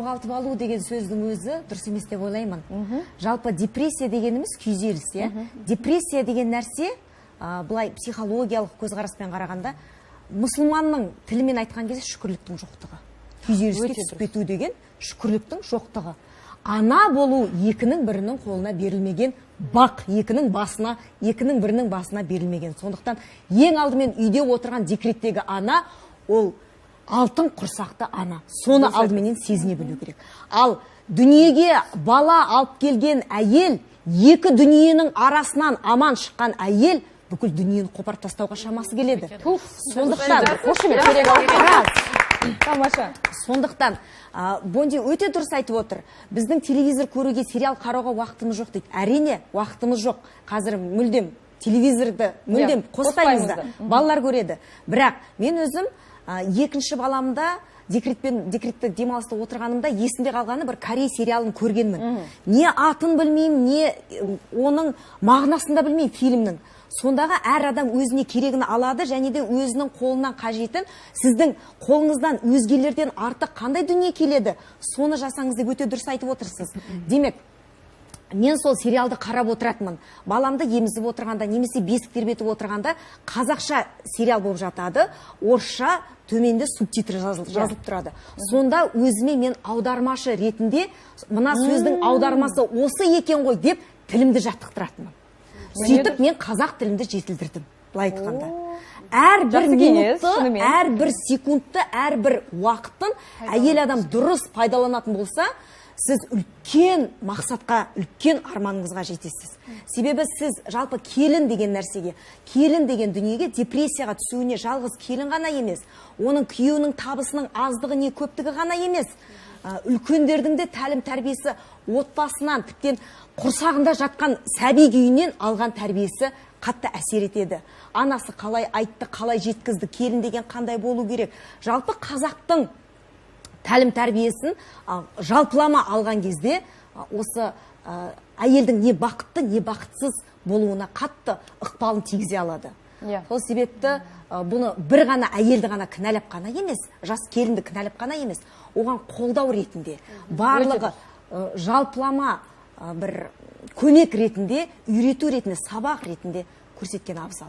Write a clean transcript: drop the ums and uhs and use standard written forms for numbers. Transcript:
Жоғалтып алу деген сөздің өзі дұрыс емес деп ойлаймын. Жалпы депрессия дегеніміз күйзеліс, депрессия деген нәрсе, былай психологиялық көзқараспен қарағанда, мұсылманның тілімен айтқан кезде шүкірліктің жоқтығы. Күйзеліске түсіп кету деген шүкірліктің жоқтығы. Ана болу екінің бірінің қолына берілмеген, бақ екінің бірінің басына берілмеген. Сондықтан ең алдымен үйде отырған декреттегі ана, ол алтын құрсақты ана. Соны алдыменен сезіне білу керек. Ал дүниеге бала алып келген әйел, екі дүниенің арасынан аман шыққан әйел, бүкіл дүниені қопарып тастауға шамасы келеді. Сондықтан Бонди өте дұрыс айтып отыр. Біздің телевизор көруге, сериал қарауға уақытымыз жоқ дейді. Әрине, уақытымыз жоқ. Қазір мүлдем телевизорды мүлдем қоспаймыз да. Балалар көреді. Бірақ мен өзім екінші баламда декретті демалыста отырғанымда есімде қалғаны бір Корей сериалын көргенмін. Не атын білмеймін, не оның мағынасын да білмеймін фильмнің. Сондағы әр адам өзіне керегін алады, және де өзінің қолынан қажетін, сіздің қолыңыздан өзгелерден артық қандай дүние келеді, соны жасаңыз деп өте дұрыс айтып отырсыз. Демек, мен сол сериалды қарап отыратынмын. Баламды емізіп отырғанда, немесе бесік тербетіп отырғанда, қазақша сериал болып жатады, орысша төменде субтитр жазылып тұрады. Сонда өзіме мен аудармашы ретінде, мына сөздің аудармасы осы екен ғой деп, тілімді жаттықтыратынмын. Сөйтіп мен қазақ тілімді жетілдірдім, былай айтқанда. Әрбір минутты, әрбір секундты, әрбір уақыттын әйел адам дұрыс пайдаланатын болса, сіз үлкен мақсатқа, үлкен арманыңызға жетесіз. Себебі сіз жалпы келін деген нәрсеге, келін деген дүниеге, депрессияға түсуіне жалғыз келін ғана емес, оның күйеуінің табысының аздығы не көптігі ғана емес, үлкендердің де тәлім тәрбиесі отбасынан, тіптен құрсағында жатқан сәби күйінен алған тәрбиесі қатты әсер етеді. Анасы қалай айтты, қалай жеткізді, келін деген қандай болу керек. Жалпы қазақтың тәлім тәрбиесін жалпылама алған кезде осы әйелдің не бақытты, не бақытсыз болуына қатты ықпалын тигізе алады. Сол себепті бұны бір ғана әйелді ғана кінәлап қана емес, жас келінді кінәлап қана емес, оған қолдау ретінде, барлығы жалпылама бір көмек ретінде, үйрету ретінде, сабақ ретінде көрсеткен абзал.